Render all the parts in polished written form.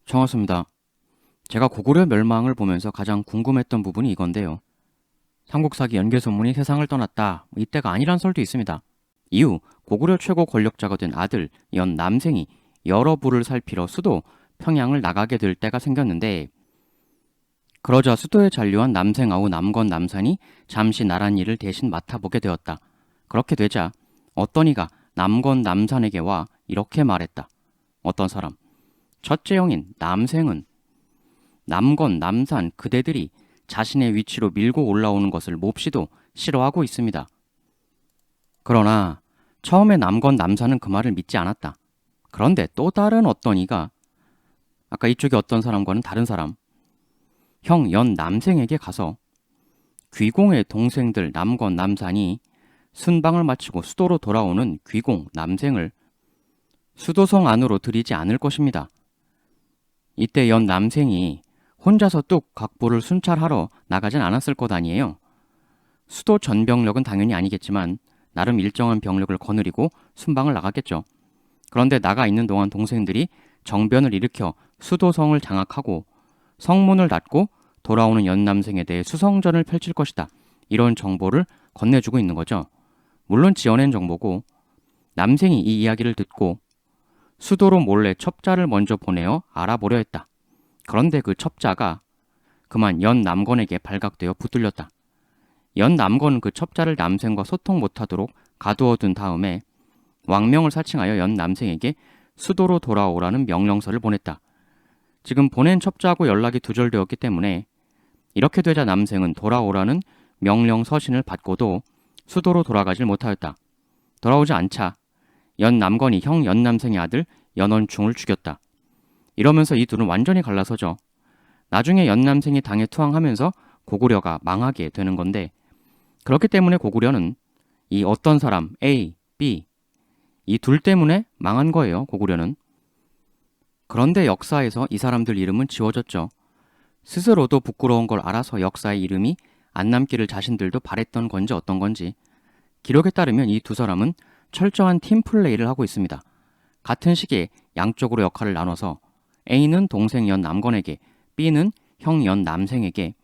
정확습니다. 제가 고구려 멸망을 보면서 가장 궁금했던 부분이 이건데요. 삼국사기 연개소문이 세상을 떠났다. 이때가 아니란 설도 있습니다. 이후 고구려 최고 권력자가 된 아들 연 남생이 여러 부를 살피러 수도 평양을 나가게 될 때가 생겼는데, 그러자 수도에 잔류한 남생아우 남건 남산이 잠시 나란 일을 대신 맡아보게 되었다. 그렇게 되자 어떤 이가 남건 남산에게 와 이렇게 말했다. 어떤 사람, 첫째 형인 남생은 남건, 남산 그대들이 자신의 위치로 밀고 올라오는 것을 몹시도 싫어하고 있습니다. 그러나 처음에 남건, 남산은 그 말을 믿지 않았다. 그런데 또 다른 어떤 이가, 아까 이쪽에 어떤 사람과는 다른 사람, 형 연 남생에게 가서 귀공의 동생들 남건, 남산이 순방을 마치고 수도로 돌아오는 귀공 남생을 수도성 안으로 들이지 않을 것입니다. 이때 연 남생이 혼자서 뚝 각부를 순찰하러 나가진 않았을 것 아니에요. 수도 전 병력은 당연히 아니겠지만 나름 일정한 병력을 거느리고 순방을 나갔겠죠. 그런데 나가 있는 동안 동생들이 정변을 일으켜 수도성을 장악하고 성문을 닫고 돌아오는 연남생에 대해 수성전을 펼칠 것이다. 이런 정보를 건네주고 있는 거죠. 물론 지어낸 정보고, 남생이 이 이야기를 듣고 수도로 몰래 첩자를 먼저 보내어 알아보려 했다. 그런데 그 첩자가 그만 연 남건에게 발각되어 붙들렸다. 연 남건은 그 첩자를 남생과 소통 못하도록 가두어둔 다음에 왕명을 사칭하여 연 남생에게 수도로 돌아오라는 명령서를 보냈다. 지금 보낸 첩자하고 연락이 두절되었기 때문에 이렇게 되자 남생은 돌아오라는 명령 서신을 받고도 수도로 돌아가질 못하였다. 돌아오지 않자 연 남건이 형 연 남생의 아들 연원충을 죽였다. 이러면서 이 둘은 완전히 갈라서죠. 나중에 연 남생이 당에 투항하면서 고구려가 망하게 되는 건데, 그렇기 때문에 고구려는 이 어떤 사람 A, B 이 둘 때문에 망한 거예요. 고구려는. 그런데 역사에서 이 사람들 이름은 지워졌죠. 스스로도 부끄러운 걸 알아서 역사의 이름이 안 남기를 자신들도 바랬던 건지 어떤 건지, 기록에 따르면 이 두 사람은 철저한 팀플레이를 하고 있습니다. 같은 시기에 양쪽으로 역할을 나눠서 A는 동생 연 남건에게, B는 형 연 남생에게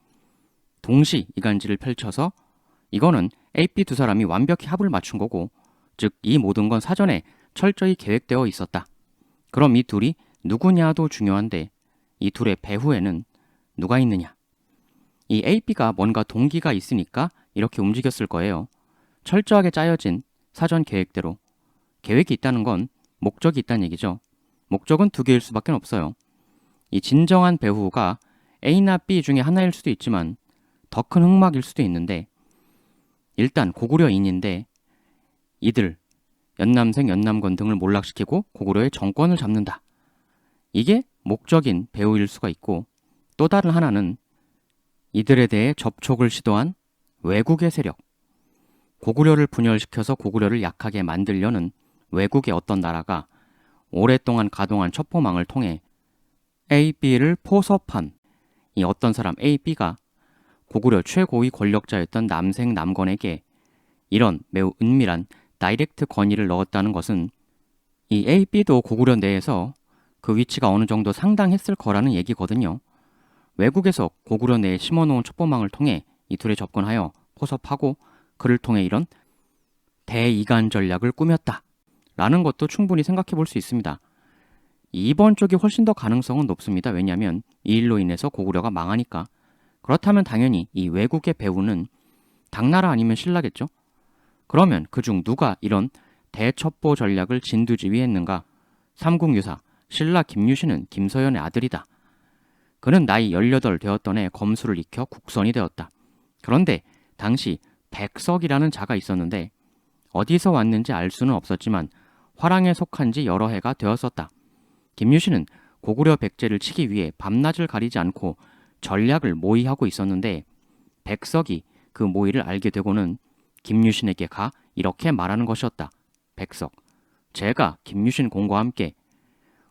동시 이간질을 펼쳐서, 이거는 A, B 두 사람이 완벽히 합을 맞춘 거고, 즉 이 모든 건 사전에 철저히 계획되어 있었다. 그럼 이 둘이 누구냐도 중요한데, 이 둘의 배후에는 누가 있느냐? 이 A, B가 뭔가 동기가 있으니까 이렇게 움직였을 거예요. 철저하게 짜여진 사전 계획대로. 계획이 있다는 건 목적이 있다는 얘기죠. 목적은 두 개일 수밖에 없어요. 이 진정한 배후가 A나 B 중에 하나일 수도 있지만 더 큰 흑막일 수도 있는데, 일단 고구려인인데 이들 연남생, 연남건 등을 몰락시키고 고구려의 정권을 잡는다. 이게 목적인 배후일 수가 있고, 또 다른 하나는 이들에 대해 접촉을 시도한 외국의 세력, 고구려를 분열시켜서 고구려를 약하게 만들려는 외국의 어떤 나라가 오랫동안 가동한 첩보망을 통해 A, B를 포섭한 이 어떤 사람 A, B가 고구려 최고위 권력자였던 남생 남건에게 이런 매우 은밀한 다이렉트 건의를 넣었다는 것은 이 A, B도 고구려 내에서 그 위치가 어느 정도 상당했을 거라는 얘기거든요. 외국에서 고구려 내에 심어놓은 첩보망을 통해 이 둘에 접근하여 포섭하고 그를 통해 이런 대이간 전략을 꾸몄다 라는 것도 충분히 생각해 볼 수 있습니다. 2번 쪽이 훨씬 더 가능성은 높습니다. 왜냐하면 이 일로 인해서 고구려가 망하니까. 그렇다면 당연히 이 외국의 배후는 당나라 아니면 신라겠죠. 그러면 그중 누가 이런 대첩보 전략을 진두지휘했는가? 삼국유사 신라 김유신은 김서연의 아들이다. 그는 나이 18 되었던 해 검수를 익혀 국선이 되었다. 그런데 당시 백석이라는 자가 있었는데 어디서 왔는지 알 수는 없었지만 화랑에 속한 지 여러 해가 되었었다. 김유신은 고구려 백제를 치기 위해 밤낮을 가리지 않고 전략을 모의하고 있었는데, 백석이 그 모의를 알게 되고는 김유신에게 가 이렇게 말하는 것이었다. 백석, 제가 김유신 공과 함께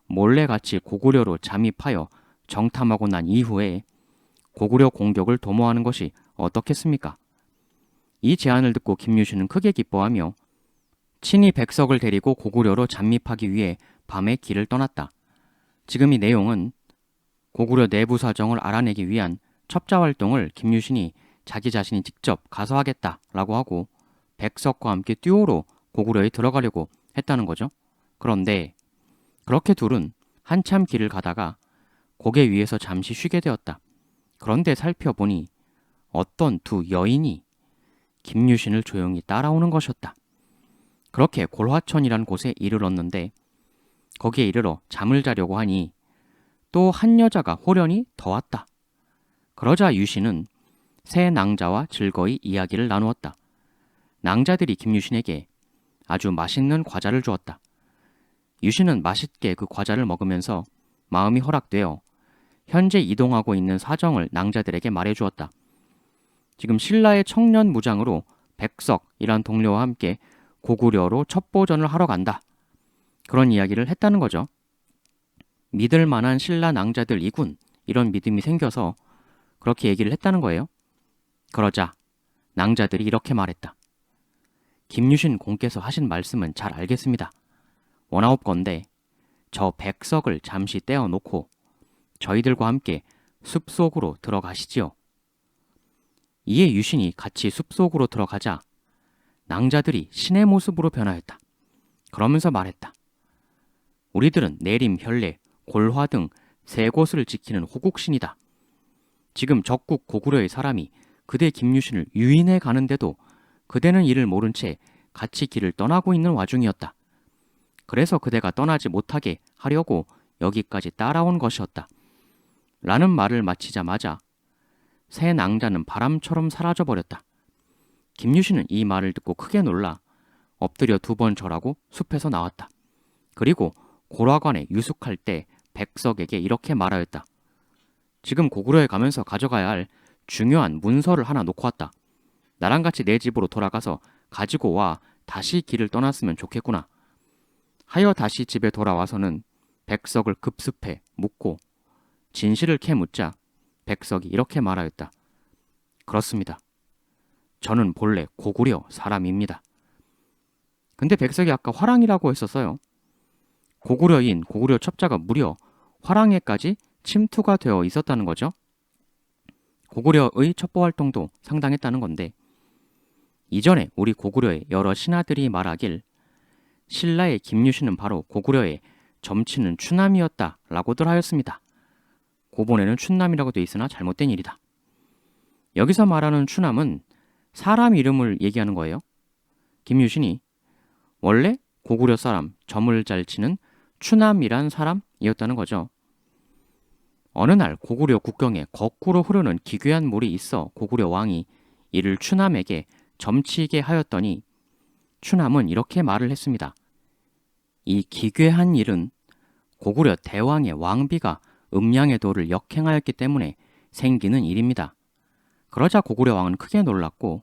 몰래같이 고구려로 잠입하여 정탐하고 난 이후에 고구려 공격을 도모하는 것이 어떻겠습니까? 이 제안을 듣고 김유신은 크게 기뻐하며 친히 백석을 데리고 고구려로 잠입하기 위해 밤에 길을 떠났다. 지금 이 내용은 고구려 내부 사정을 알아내기 위한 첩자 활동을 김유신이 자기 자신이 직접 가서 하겠다라고 하고 백석과 함께 듀오로 고구려에 들어가려고 했다는 거죠. 그런데 그렇게 둘은 한참 길을 가다가 고개 위에서 잠시 쉬게 되었다. 그런데 살펴보니 어떤 두 여인이 김유신을 조용히 따라오는 것이었다. 그렇게 골화천이란 곳에 이르렀는데 거기에 이르러 잠을 자려고 하니 또 한 여자가 호련히 더 왔다. 그러자 유신은 세 낭자와 즐거이 이야기를 나누었다. 낭자들이 김유신에게 아주 맛있는 과자를 주었다. 유신은 맛있게 그 과자를 먹으면서 마음이 허락되어 현재 이동하고 있는 사정을 낭자들에게 말해주었다. 지금 신라의 청년 무장으로 백석이란 동료와 함께 고구려로 첩보전을 하러 간다. 그런 이야기를 했다는 거죠. 믿을 만한 신라 낭자들 이군, 이런 믿음이 생겨서 그렇게 얘기를 했다는 거예요. 그러자 낭자들이 이렇게 말했다. 김유신 공께서 하신 말씀은 잘 알겠습니다. 원하옵건대 저 백석을 잠시 떼어놓고 저희들과 함께 숲속으로 들어가시지요. 이에 유신이 같이 숲속으로 들어가자 낭자들이 신의 모습으로 변하였다. 그러면서 말했다. 우리들은 내림, 현례, 골화 등 세 곳을 지키는 호국신이다. 지금 적국 고구려의 사람이 그대 김유신을 유인해 가는데도 그대는 이를 모른 채 같이 길을 떠나고 있는 와중이었다. 그래서 그대가 떠나지 못하게 하려고 여기까지 따라온 것이었다. 라는 말을 마치자마자 새 낭자는 바람처럼 사라져버렸다. 김유신은 이 말을 듣고 크게 놀라 엎드려 2번 절하고 숲에서 나왔다. 그리고 고라관에 유숙할 때 백석에게 이렇게 말하였다. 지금 고구려에 가면서 가져가야 할 중요한 문서를 하나 놓고 왔다. 나랑 같이 내 집으로 돌아가서 가지고 와 다시 길을 떠났으면 좋겠구나. 하여 다시 집에 돌아와서는 백석을 급습해 묻고 진실을 캐 묻자 백석이 이렇게 말하였다. 그렇습니다. 저는 본래 고구려 사람입니다. 근데 백석이 아까 화랑이라고 했었어요. 고구려인 고구려 첩자가 무려 화랑에까지 침투가 되어 있었다는 거죠. 고구려의 첩보 활동도 상당했다는 건데 이전에 우리 고구려의 여러 신하들이 말하길 신라의 김유신은 바로 고구려의 점치는 추남이었다라고들 하였습니다. 고본에는 춘남이라고 돼 있으나 잘못된 일이다. 여기서 말하는 추남은 사람 이름을 얘기하는 거예요. 김유신이 원래 고구려 사람 점을 잘 치는 추남이란 사람이었다는 거죠. 어느 날 고구려 국경에 거꾸로 흐르는 기괴한 물이 있어 고구려 왕이 이를 추남에게 점치게 하였더니 추남은 이렇게 말을 했습니다. 이 기괴한 일은 고구려 대왕의 왕비가 음양의 도를 역행하였기 때문에 생기는 일입니다. 그러자 고구려 왕은 크게 놀랐고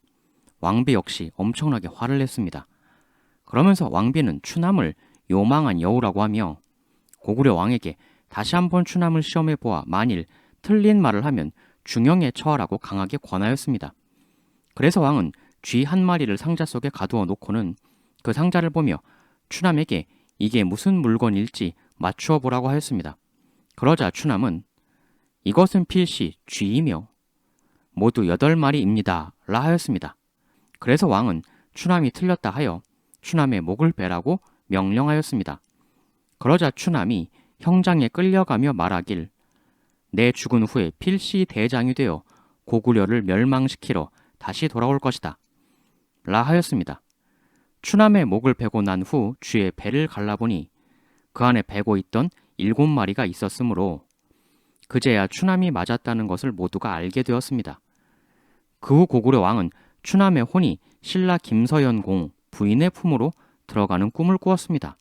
왕비 역시 엄청나게 화를 냈습니다. 그러면서 왕비는 추남을 요망한 여우라고 하며 고구려 왕에게 다시 한번 추남을 시험해 보아 만일 틀린 말을 하면 중형에 처하라고 강하게 권하였습니다. 그래서 왕은 쥐 한 마리를 상자 속에 가두어 놓고는 그 상자를 보며 추남에게 이게 무슨 물건일지 맞추어 보라고 하였습니다. 그러자 추남은 이것은 필시 쥐이며 모두 8마리입니다 라 하였습니다. 그래서 왕은 추남이 틀렸다 하여 추남의 목을 베라고 명령하였습니다. 그러자 추남이 형장에 끌려가며 말하길 내 죽은 후에 필시 대장이 되어 고구려를 멸망시키러 다시 돌아올 것이다 라 하였습니다. 추남의 목을 베고 난 후 쥐의 배를 갈라보니 그 안에 베고 있던 7마리가 있었으므로 그제야 추남이 맞았다는 것을 모두가 알게 되었습니다. 그 후 고구려 왕은 추남의 혼이 신라 김서연 공 부인의 품으로 들어가는 꿈을 꾸었습니다.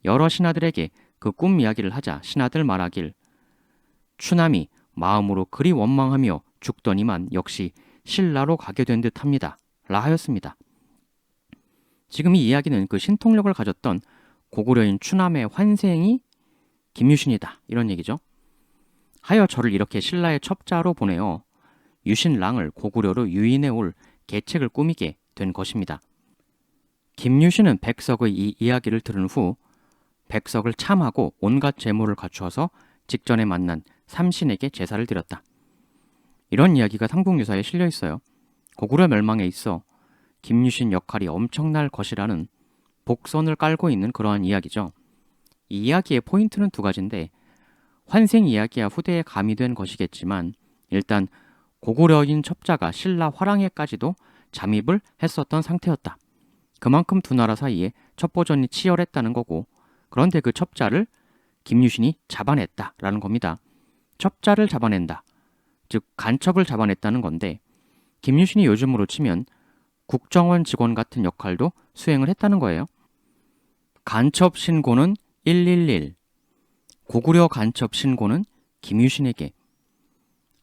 여러 신하들에게 그 꿈 이야기를 하자 신하들 말하길 추남이 마음으로 그리 원망하며 죽더니만 역시 신라로 가게 된 듯합니다 라 하였습니다. 지금 이 이야기는 그 신통력을 가졌던 고구려인 추남의 환생이 김유신이다 이런 얘기죠. 하여 저를 이렇게 신라의 첩자로 보내어 유신랑을 고구려로 유인해 올 계책을 꾸미게 된 것입니다. 김유신은 백석의 이 이야기를 들은 후 백석을 참하고 온갖 재물을 갖추어서 직전에 만난 삼신에게 제사를 드렸다. 이런 이야기가 삼국유사에 실려 있어요. 고구려 멸망에 있어 김유신 역할이 엄청날 것이라는 복선을 깔고 있는 그러한 이야기죠. 이 이야기의 포인트는 두 가지인데 환생 이야기야 후대에 가미된 것이겠지만 일단 고구려인 첩자가 신라 화랑에까지도 잠입을 했었던 상태였다. 그만큼 두 나라 사이에 첩보전이 치열했다는 거고 그런데 그 첩자를 김유신이 잡아냈다라는 겁니다. 첩자를 잡아낸다. 즉 간첩을 잡아냈다는 건데 김유신이 요즘으로 치면 국정원 직원 같은 역할도 수행을 했다는 거예요. 간첩 신고는 111. 고구려 간첩 신고는 김유신에게.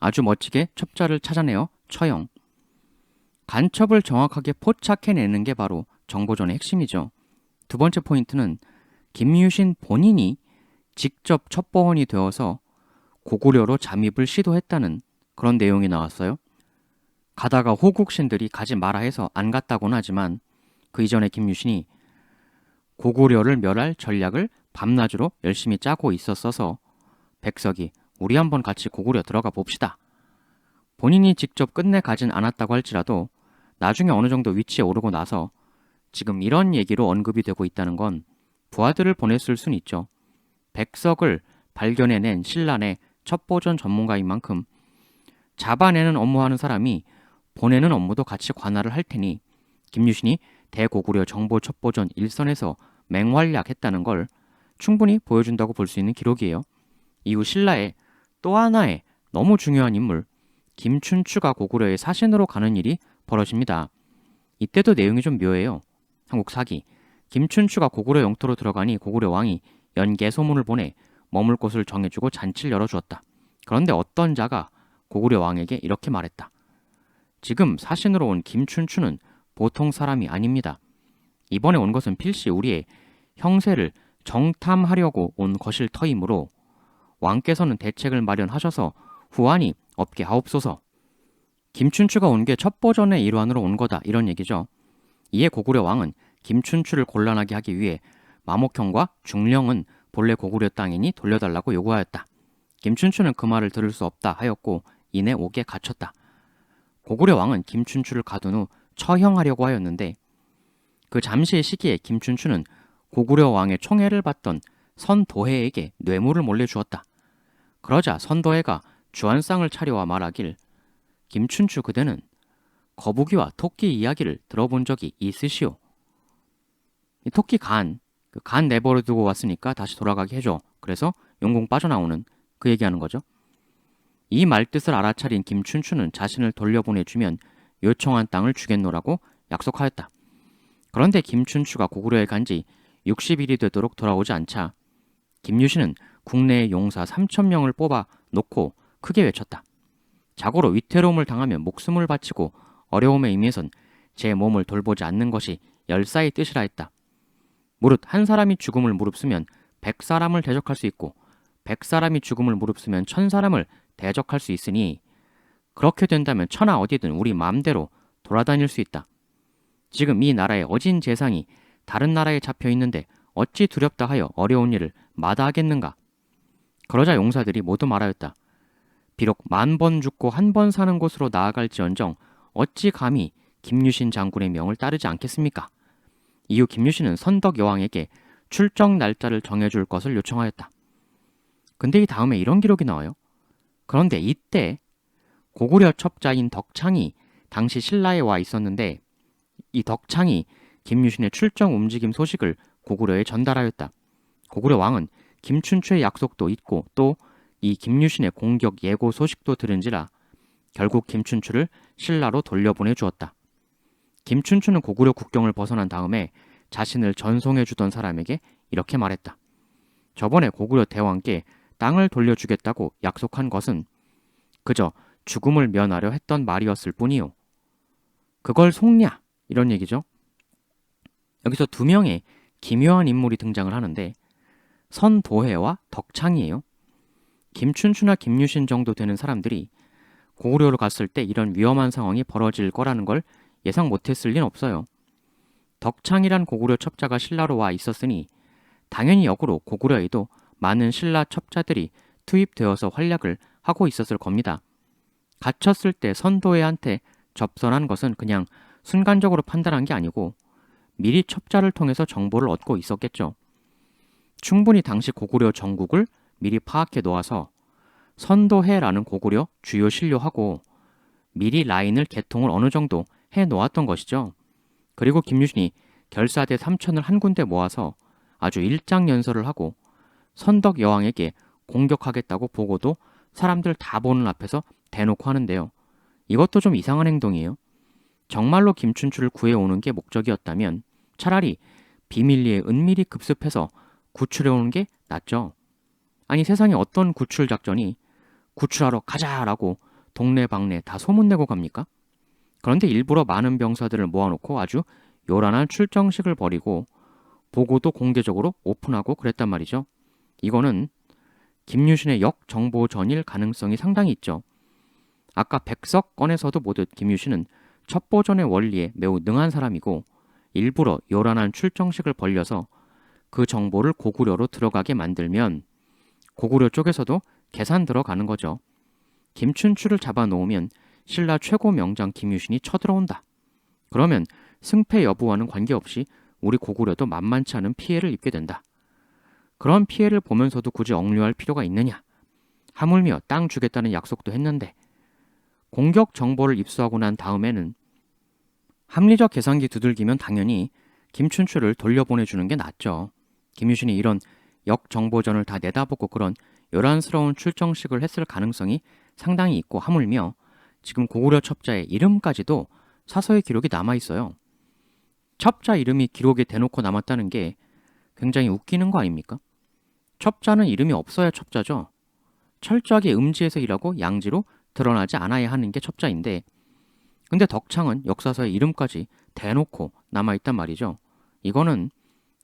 아주 멋지게 첩자를 찾아내어 처형. 간첩을 정확하게 포착해내는 게 바로 정보전의 핵심이죠. 두 번째 포인트는 김유신 본인이 직접 첩보원이 되어서 고구려로 잠입을 시도했다는 그런 내용이 나왔어요. 가다가 호국신들이 가지 마라 해서 안 갔다고는 하지만 그 이전에 김유신이 고구려를 멸할 전략을 밤낮으로 열심히 짜고 있었어서 백석이 우리 한번 같이 고구려 들어가 봅시다. 본인이 직접 끝내 가진 않았다고 할지라도 나중에 어느 정도 위치에 오르고 나서 지금 이런 얘기로 언급이 되고 있다는 건 부하들을 보냈을 순 있죠. 백석을 발견해낸 신란의 첩보전 전문가인 만큼 잡아내는 업무하는 사람이 보내는 업무도 같이 관할을 할 테니 김유신이 대고구려 정보 첩보전 일선에서 맹활약했다는 걸 충분히 보여준다고 볼 수 있는 기록이에요. 이후 신라의 또 하나의 너무 중요한 인물 김춘추가 고구려의 사신으로 가는 일이 벌어집니다. 이때도 내용이 좀 묘해요. 한국 사기. 김춘추가 고구려 영토로 들어가니 고구려 왕이 연계 소문을 보내 머물 곳을 정해주고 잔치를 열어주었다. 그런데 어떤 자가 고구려 왕에게 이렇게 말했다. 지금 사신으로 온 김춘추는 보통 사람이 아닙니다. 이번에 온 것은 필시 우리의 형세를 정탐하려고 온 것일 터이므로 왕께서는 대책을 마련하셔서 후환이 없게 하옵소서. 김춘추가 온 게 첩보전의 일환으로 온 거다 이런 얘기죠. 이에 고구려 왕은 김춘추를 곤란하게 하기 위해 마목형과 중령은 본래 고구려 땅이니 돌려달라고 요구하였다. 김춘추는 그 말을 들을 수 없다 하였고 이내 옥에 갇혔다. 고구려 왕은 김춘추를 가둔 후 처형하려고 하였는데 그 잠시의 시기에 김춘추는 고구려 왕의 총애를 받던 선도해에게 뇌물을 몰래 주었다. 그러자 선도해가 주안상을 차려와 말하길 김춘추 그대는 거북이와 토끼 이야기를 들어본 적이 있으시오. 이 토끼 간 내버려 두고 왔으니까 다시 돌아가게 해줘. 그래서 용궁 빠져나오는 그 얘기하는 거죠. 이 말뜻을 알아차린 김춘추는 자신을 돌려보내주면 요청한 땅을 주겠노라고 약속하였다. 그런데 김춘추가 고구려에 간 지 60일이 되도록 돌아오지 않자 김유신은 국내의 용사 3,000명을 뽑아 놓고 크게 외쳤다. 자고로 위태로움을 당하면 목숨을 바치고 어려움에 임해선 제 몸을 돌보지 않는 것이 열사의 뜻이라 했다. 무릇 한 사람이 죽음을 무릅쓰면 100사람을 대적할 수 있고 100사람이 죽음을 무릅쓰면 1000사람을 대적할 수 있으니 그렇게 된다면 천하 어디든 우리 마음대로 돌아다닐 수 있다. 지금 이 나라의 어진 재상이 다른 나라에 잡혀 있는데 어찌 두렵다 하여 어려운 일을 마다하겠는가. 그러자 용사들이 모두 말하였다. 비록 10,000번 죽고 1번 사는 곳으로 나아갈지언정 어찌 감히 김유신 장군의 명을 따르지 않겠습니까? 이후 김유신은 선덕 여왕에게 출정 날짜를 정해줄 것을 요청하였다. 근데 이 다음에 이런 기록이 나와요. 그런데 이때 고구려 첩자인 덕창이 당시 신라에 와 있었는데 이 덕창이 김유신의 출정 움직임 소식을 고구려에 전달하였다. 고구려 왕은 김춘추의 약속도 잊고 또 이 김유신의 공격 예고 소식도 들은지라 결국 김춘추를 신라로 돌려보내 주었다. 김춘추는 고구려 국경을 벗어난 다음에 자신을 전송해 주던 사람에게 이렇게 말했다. 저번에 고구려 대왕께 땅을 돌려주겠다고 약속한 것은 그저 죽음을 면하려 했던 말이었을 뿐이요. 그걸 속냐? 이런 얘기죠. 여기서 두 명의 기묘한 인물이 등장을 하는데 선도해와 덕창이에요. 김춘추나 김유신 정도 되는 사람들이 고구려로 갔을 때 이런 위험한 상황이 벌어질 거라는 걸 예상 못했을 리는 없어요. 덕창이란 고구려 첩자가 신라로 와 있었으니 당연히 역으로 고구려에도 많은 신라 첩자들이 투입되어서 활약을 하고 있었을 겁니다. 갇혔을 때 선도회한테 접선한 것은 그냥 순간적으로 판단한 게 아니고 미리 첩자를 통해서 정보를 얻고 있었겠죠. 충분히 당시 고구려 정국을 미리 파악해 놓아서 선도해라는 고구려 주요 신료하고 미리 라인을 개통을 어느 정도 해 놓았던 것이죠. 그리고 김유신이 결사대 3천을 한 군데 모아서 아주 일장연설을 하고 선덕 여왕에게 공격하겠다고 보고도 사람들 다 보는 앞에서 대놓고 하는데요. 이것도 좀 이상한 행동이에요. 정말로 김춘추를 구해오는 게 목적이었다면 차라리 비밀리에 은밀히 급습해서 구출해오는 게 낫죠. 아니 세상에 어떤 구출 작전이 구출하러 가자라고 동네방네 다 소문내고 갑니까? 그런데 일부러 많은 병사들을 모아놓고 아주 요란한 출정식을 벌이고 보고도 공개적으로 오픈하고 그랬단 말이죠. 이거는 김유신의 역정보전일 가능성이 상당히 있죠. 아까 백석 건에서도 보듯 김유신은 첩보전의 원리에 매우 능한 사람이고 일부러 요란한 출정식을 벌려서 그 정보를 고구려로 들어가게 만들면 고구려 쪽에서도 계산 들어가는 거죠. 김춘추를 잡아놓으면 신라 최고 명장 김유신이 쳐들어온다. 그러면 승패 여부와는 관계없이 우리 고구려도 만만치 않은 피해를 입게 된다. 그런 피해를 보면서도 굳이 억류할 필요가 있느냐? 하물며 땅 주겠다는 약속도 했는데 공격 정보를 입수하고 난 다음에는 합리적 계산기 두들기면 당연히 김춘추를 돌려보내주는 게 낫죠. 김유신이 이런 역정보전을 다 내다보고 그런 요란스러운 출정식을 했을 가능성이 상당히 있고 하물며 지금 고구려 첩자의 이름까지도 사서의 기록이 남아있어요. 첩자 이름이 기록에 대놓고 남았다는 게 굉장히 웃기는 거 아닙니까? 첩자는 이름이 없어야 첩자죠. 철저하게 음지에서 일하고 양지로 드러나지 않아야 하는 게 첩자인데 근데 덕창은 역사서에 이름까지 대놓고 남아있단 말이죠. 이거는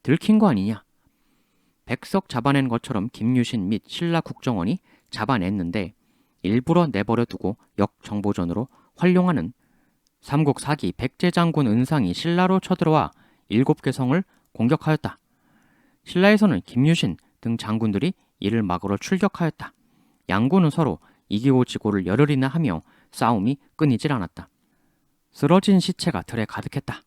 들킨 거 아니냐? 백석 잡아낸 것처럼 김유신 및 신라 국정원이 잡아냈는데 일부러 내버려 두고 역정보전으로 활용하는 삼국 4기 백제 장군 은상이 신라로 쳐들어와 7개 성을 공격하였다. 신라에서는 김유신 등 장군들이 이를 막으러 출격하였다. 양군은 서로 이기고 지고를 열흘이나 하며 싸움이 끊이질 않았다. 쓰러진 시체가 들에 가득했다.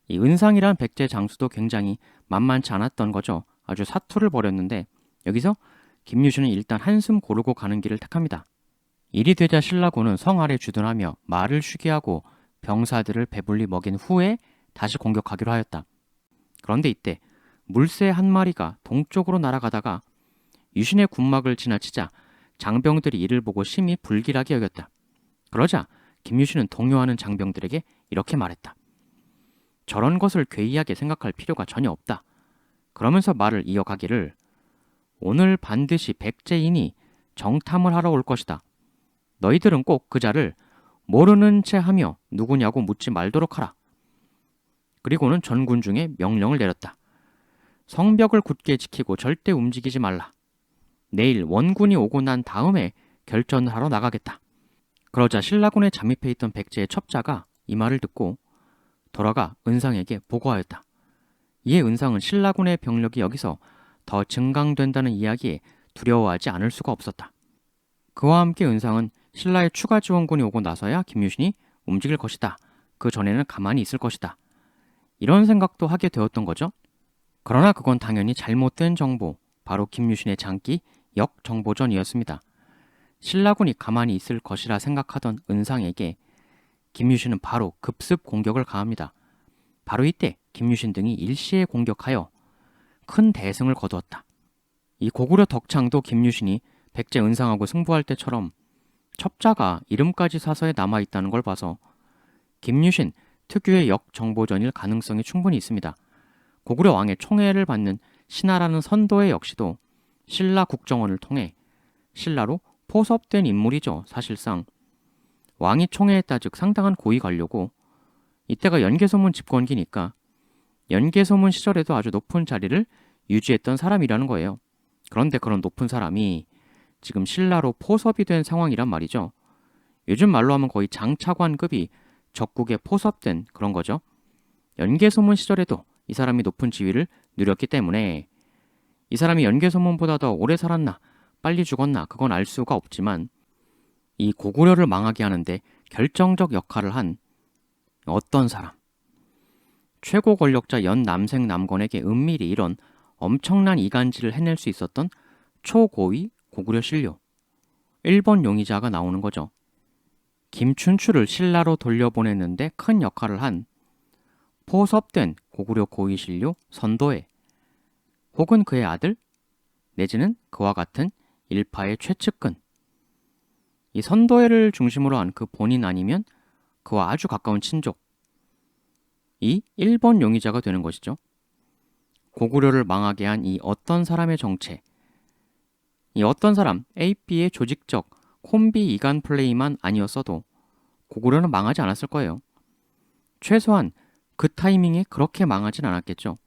이 은상이란 백제 장수도 굉장히 만만치 않았던 거죠. 아주 사투를 벌였는데 여기서 김유신은 일단 한숨 고르고 가는 길을 택합니다. 일이 되자 신라군은 성 아래 주둔하며 말을 쉬게 하고 병사들을 배불리 먹인 후에 다시 공격하기로 하였다. 그런데 이때 물새 한 마리가 동쪽으로 날아가다가 유신의 군막을 지나치자 장병들이 이를 보고 심히 불길하게 여겼다. 그러자 김유신은 동요하는 장병들에게 이렇게 말했다. 저런 것을 괴이하게 생각할 필요가 전혀 없다. 그러면서 말을 이어가기를 오늘 반드시 백제인이 정탐을 하러 올 것이다. 너희들은 꼭 그 자를 모르는 채 하며 누구냐고 묻지 말도록 하라. 그리고는 전군 중에 명령을 내렸다. 성벽을 굳게 지키고 절대 움직이지 말라. 내일 원군이 오고 난 다음에 결전을 하러 나가겠다. 그러자 신라군에 잠입해 있던 백제의 첩자가 이 말을 듣고 돌아가 은상에게 보고하였다. 이에 은상은 신라군의 병력이 여기서 더 증강된다는 이야기에 두려워하지 않을 수가 없었다. 그와 함께 은상은 신라의 추가 지원군이 오고 나서야 김유신이 움직일 것이다. 그 전에는 가만히 있을 것이다. 이런 생각도 하게 되었던 거죠. 그러나 그건 당연히 잘못된 정보, 바로 김유신의 장기 역정보전이었습니다. 신라군이 가만히 있을 것이라 생각하던 은상에게 김유신은 바로 급습 공격을 가합니다. 바로 이때 김유신 등이 일시에 공격하여 큰 대승을 거두었다. 이 고구려 덕창도 김유신이 백제 은상하고 승부할 때처럼 첩자가 이름까지 사서에 남아있다는 걸 봐서 김유신 특유의 역정보전일 가능성이 충분히 있습니다. 고구려 왕의 총애를 받는 신하라는 선도의 역시도 신라 국정원을 통해 신라로 포섭된 인물이죠. 사실상 왕이 총애했다 즉 상당한 고위 관료고 이때가 연개소문 집권기니까 연개소문 시절에도 아주 높은 자리를 유지했던 사람이라는 거예요. 그런데 그런 높은 사람이 지금 신라로 포섭이 된 상황이란 말이죠. 요즘 말로 하면 거의 장차관급이 적국에 포섭된 그런 거죠. 연개소문 시절에도 이 사람이 높은 지위를 누렸기 때문에 이 사람이 연개소문보다 더 오래 살았나 빨리 죽었나 그건 알 수가 없지만 이 고구려를 망하게 하는데 결정적 역할을 한 어떤 사람, 최고 권력자 연 남생 남건에게 은밀히 이런 엄청난 이간질을 해낼 수 있었던 초고위 고구려 신료, 일본 용의자가 나오는 거죠. 김춘추를 신라로 돌려보냈는데 큰 역할을 한 포섭된 고구려 고위 신료 선도해, 혹은 그의 아들 내지는 그와 같은 일파의 최측근, 이 선도해를 중심으로 한 그 본인 아니면 그와 아주 가까운 친족, 이 1번 용의자가 되는 것이죠. 고구려를 망하게 한 이 어떤 사람의 정체, 이 어떤 사람 AP의 조직적 콤비 이간 플레이만 아니었어도 고구려는 망하지 않았을 거예요. 최소한 그 타이밍에 그렇게 망하진 않았겠죠.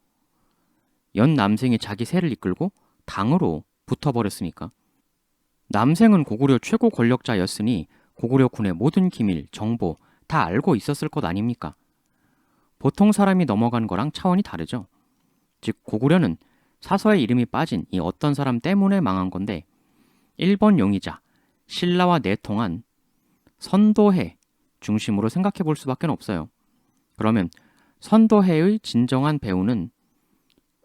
연 남생이 자기 세를 이끌고 당으로 붙어버렸으니까. 남생은 고구려 최고 권력자였으니 고구려 군의 모든 기밀, 정보 다 알고 있었을 것 아닙니까? 보통 사람이 넘어간 거랑 차원이 다르죠. 즉 고구려는 사서의 이름이 빠진 이 어떤 사람 때문에 망한 건데 1번 용의자, 신라와 내통한 선도해 중심으로 생각해 볼 수밖에 없어요. 그러면 선도해의 진정한 배우는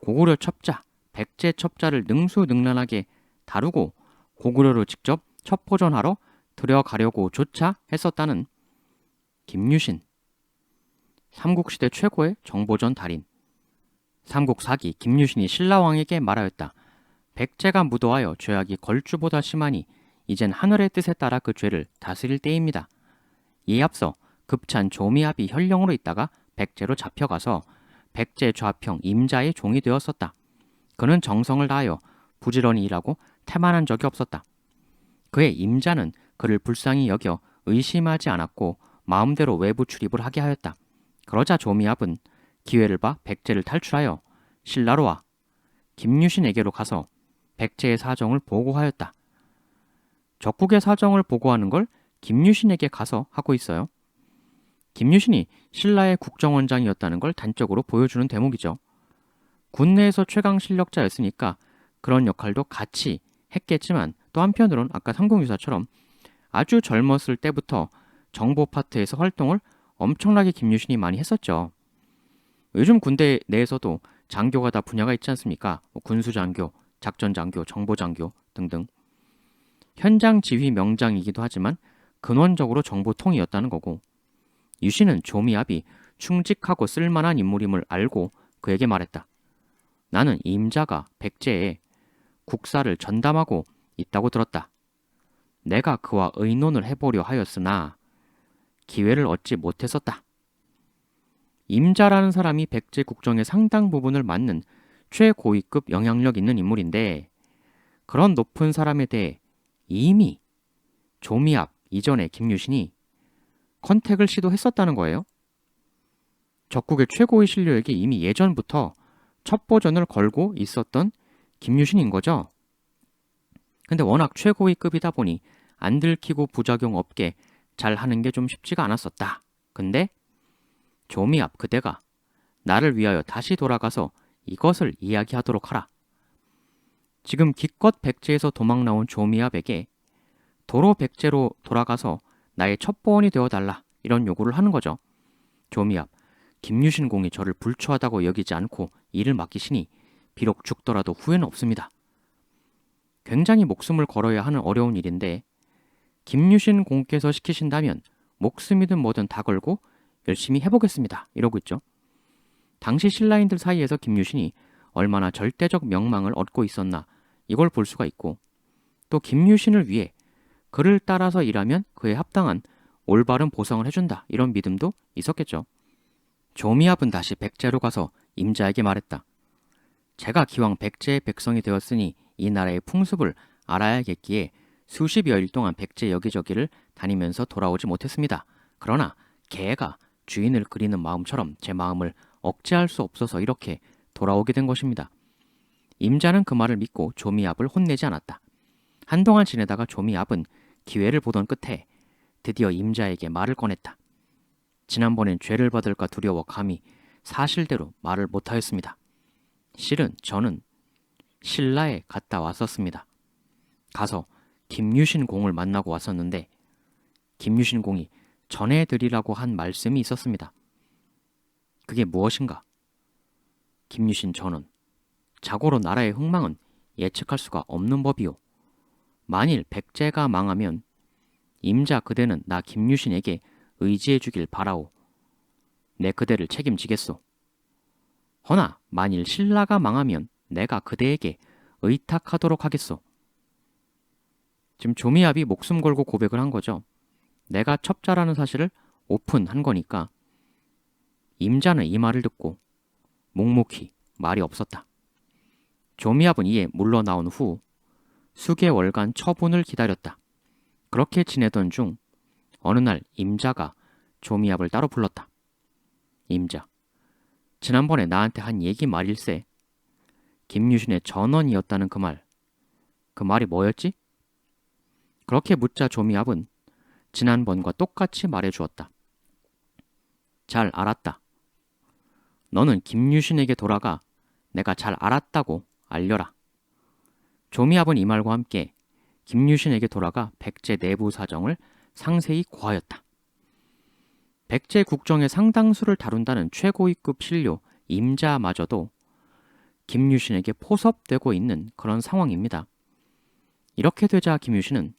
고구려 첩자, 백제 첩자를 능수능란하게 다루고 고구려로 직접 첩보전하러 들여가려고 조차 했었다는 김유신, 삼국시대 최고의 정보전 달인, 삼국사기 김유신이 신라왕에게 말하였다. 백제가 무도하여 죄악이 걸주보다 심하니 이젠 하늘의 뜻에 따라 그 죄를 다스릴 때입니다. 이에 앞서 급찬 조미압이 현령으로 있다가 백제로 잡혀가서 백제 좌평 임자의 종이 되었었다. 그는 정성을 다하여 부지런히 일하고 태만한 적이 없었다. 그의 임자는 그를 불쌍히 여겨 의심하지 않았고 마음대로 외부 출입을 하게 하였다. 그러자 조미압은 기회를 봐 백제를 탈출하여 신라로 와 김유신에게로 가서 백제의 사정을 보고하였다. 적국의 사정을 보고하는 걸 김유신에게 가서 하고 있어요. 김유신이 신라의 국정원장이었다는 걸 단적으로 보여주는 대목이죠. 군내에서 최강 실력자였으니까 그런 역할도 같이 했겠지만 또 한편으론 아까 삼국유사처럼 아주 젊었을 때부터 정보 파트에서 활동을 엄청나게 김유신이 많이 했었죠. 요즘 군대 내에서도 장교가 다 분야가 있지 않습니까? 군수장교, 작전장교, 정보장교 등등. 현장 지휘 명장이기도 하지만 근원적으로 정보통이었다는 거고, 유신은 조미압이 충직하고 쓸만한 인물임을 알고 그에게 말했다. 나는 임자가 백제에 국사를 전담하고 있다고 들었다. 내가 그와 의논을 해보려 하였으나 기회를 얻지 못했었다. 임자라는 사람이 백제 국정의 상당 부분을 맡는 최고위급 영향력 있는 인물인데 그런 높은 사람에 대해 이미 조미압 이전에 김유신이 컨택을 시도했었다는 거예요. 적국의 최고의 신료에게 이미 예전부터 첩보전을 걸고 있었던 김유신인 거죠. 근데 워낙 최고위급이다 보니 안 들키고 부작용 없게 잘 하는 게 좀 쉽지가 않았었다. 근데 조미압 그대가 나를 위하여 다시 돌아가서 이것을 이야기하도록 하라. 지금 기껏 백제에서 도망 나온 조미압에게 도로 백제로 돌아가서 나의 첩보원이 되어달라 이런 요구를 하는 거죠. 조미압, 김유신 공이 저를 불초하다고 여기지 않고 일을 맡기시니 비록 죽더라도 후회는 없습니다. 굉장히 목숨을 걸어야 하는 어려운 일인데 김유신 공께서 시키신다면 목숨이든 뭐든 다 걸고 열심히 해보겠습니다. 이러고 있죠. 당시 신라인들 사이에서 김유신이 얼마나 절대적 명망을 얻고 있었나 이걸 볼 수가 있고 또 김유신을 위해 그를 따라서 일하면 그에 합당한 올바른 보상을 해준다 이런 믿음도 있었겠죠. 조미압은 다시 백제로 가서 임자에게 말했다. 제가 기왕 백제의 백성이 되었으니 이 나라의 풍습을 알아야겠기에 수십여일 동안 백제 여기저기를 다니면서 돌아오지 못했습니다. 그러나 개가 주인을 그리는 마음처럼 제 마음을 억제할 수 없어서 이렇게 돌아오게 된 것입니다. 임자는 그 말을 믿고 조미압을 혼내지 않았다. 한동안 지내다가 조미압은 기회를 보던 끝에 드디어 임자에게 말을 꺼냈다. 지난번엔 죄를 받을까 두려워 감히 사실대로 말을 못하였습니다. 실은 저는 신라에 갔다 왔었습니다. 가서 김유신 공을 만나고 왔었는데 김유신 공이 전해드리라고 한 말씀이 있었습니다. 그게 무엇인가? 김유신 전원. 자고로 나라의 흥망은 예측할 수가 없는 법이요. 만일 백제가 망하면 임자 그대는 나 김유신에게 의지해 주길 바라오. 내 그대를 책임지겠소. 허나 만일 신라가 망하면 내가 그대에게 의탁하도록 하겠소. 지금 조미압이 목숨 걸고 고백을 한 거죠. 내가 첩자라는 사실을 오픈한 거니까. 임자는 이 말을 듣고 묵묵히 말이 없었다. 조미압은 이에 물러나온 후 수개월간 처분을 기다렸다. 그렇게 지내던 중 어느 날 임자가 조미압을 따로 불렀다. 임자, 지난번에 나한테 한 얘기 말일세. 김유신의 전원이었다는 그 말. 그 말이 뭐였지? 그렇게 묻자 조미압은 지난번과 똑같이 말해주었다. 잘 알았다. 너는 김유신에게 돌아가 내가 잘 알았다고 알려라. 조미압은 이 말과 함께 김유신에게 돌아가 백제 내부 사정을 상세히 고하였다. 백제 국정의 상당수를 다룬다는 최고위급 신료 임자마저도 김유신에게 포섭되고 있는 그런 상황입니다. 이렇게 되자 김유신은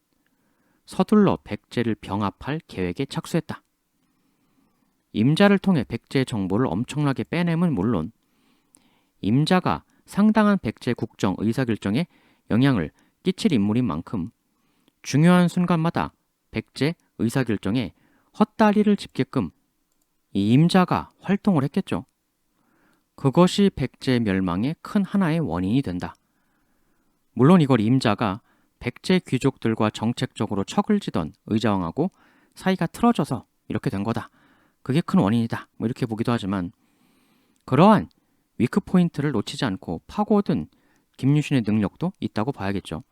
서둘러 백제를 병합할 계획에 착수했다. 임자를 통해 백제의 정보를 엄청나게 빼내면 물론 임자가 상당한 백제 국정 의사결정에 영향을 끼칠 인물인 만큼 중요한 순간마다 백제 의사결정에 헛다리를 짚게끔 이 임자가 활동을 했겠죠. 그것이 백제 멸망의 큰 하나의 원인이 된다. 물론 이걸 임자가 백제 귀족들과 정책적으로 척을 지던 의자왕하고 사이가 틀어져서 이렇게 된 거다. 그게 큰 원인이다. 뭐 이렇게 보기도 하지만 그러한 위크 포인트를 놓치지 않고 파고든 김유신의 능력도 있다고 봐야겠죠.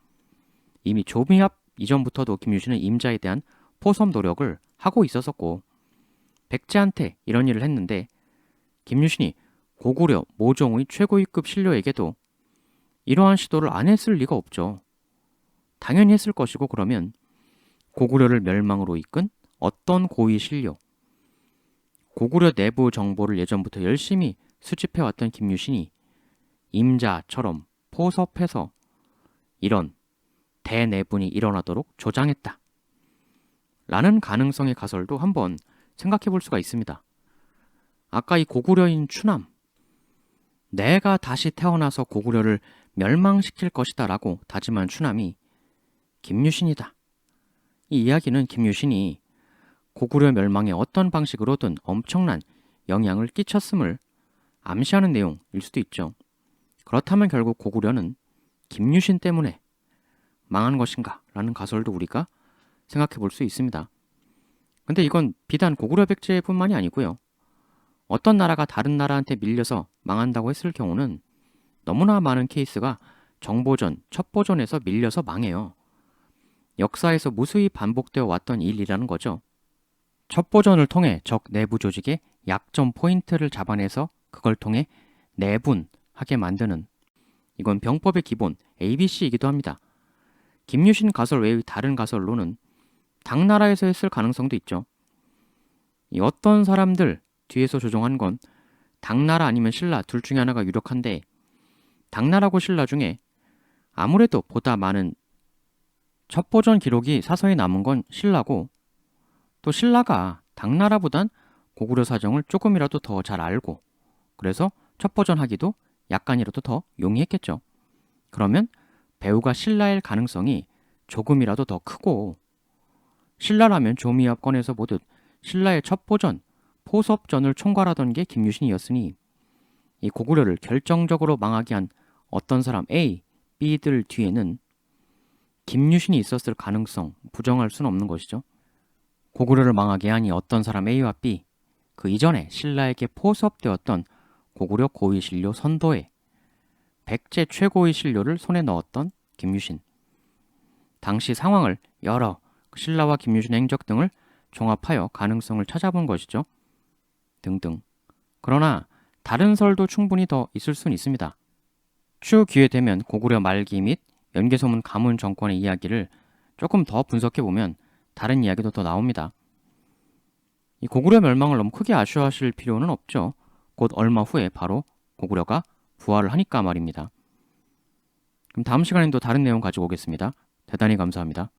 이미 조미압 이전부터도 김유신은 임자에 대한 포섭 노력을 하고 있었었고 백제한테 이런 일을 했는데 김유신이 고구려 모종의 최고위급 신료에게도 이러한 시도를 안 했을 리가 없죠. 당연히 했을 것이고 그러면 고구려를 멸망으로 이끈 어떤 고위 신료 고구려 내부 정보를 예전부터 열심히 수집해왔던 김유신이 임자처럼 포섭해서 이런 대내분이 일어나도록 조장했다. 라는 가능성의 가설도 한번 생각해 볼 수가 있습니다. 아까 이 고구려인 추남, 내가 다시 태어나서 고구려를 멸망시킬 것이다 라고 다짐한 추남이 김유신이다. 이 이야기는 김유신이 고구려 멸망에 어떤 방식으로든 엄청난 영향을 끼쳤음을 암시하는 내용일 수도 있죠. 그렇다면 결국 고구려는 김유신 때문에 망한 것인가 라는 가설도 우리가 생각해 볼 수 있습니다. 근데 이건 비단 고구려 백제뿐만이 아니고요. 어떤 나라가 다른 나라한테 밀려서 망한다고 했을 경우는 너무나 많은 케이스가 정보전, 첩보전에서 밀려서 망해요. 역사에서 무수히 반복되어 왔던 일이라는 거죠. 첩보전을 통해 적 내부 조직의 약점 포인트를 잡아내서 그걸 통해 내분하게 만드는 이건 병법의 기본 ABC이기도 합니다. 김유신 가설 외의 다른 가설로는 당나라에서 했을 가능성도 있죠. 이 어떤 사람들 뒤에서 조종한 건 당나라 아니면 신라 둘 중에 하나가 유력한데 당나라고 신라 중에 아무래도 보다 많은 첩보전 기록이 사서에 남은 건 신라고 또 신라가 당나라보단 고구려 사정을 조금이라도 더 잘 알고 그래서 첩보전 하기도 약간이라도 더 용이했겠죠. 그러면 배우가 신라일 가능성이 조금이라도 더 크고 신라라면 조미압 건에서 보듯 신라의 첩보전, 포섭전을 총괄하던 게 김유신이었으니 이 고구려를 결정적으로 망하게 한 어떤 사람 A, B들 뒤에는 김유신이 있었을 가능성 부정할 수는 없는 것이죠. 고구려를 망하게 한 이 어떤 사람 A와 B, 그 이전에 신라에게 포섭되었던 고구려 고위신료 선도에 백제 최고의 신료를 손에 넣었던 김유신. 당시 상황을 여러 신라와 김유신의 행적 등을 종합하여 가능성을 찾아본 것이죠. 등등. 그러나 다른 설도 충분히 더 있을 수는 있습니다. 추후 기회 되면 고구려 말기 및 연개소문 가문 정권의 이야기를 조금 더 분석해보면 다른 이야기도 더 나옵니다. 이 고구려 멸망을 너무 크게 아쉬워하실 필요는 없죠. 곧 얼마 후에 바로 고구려가 부활을 하니까 말입니다. 그럼 다음 시간엔 또 다른 내용 가지고 오겠습니다. 대단히 감사합니다.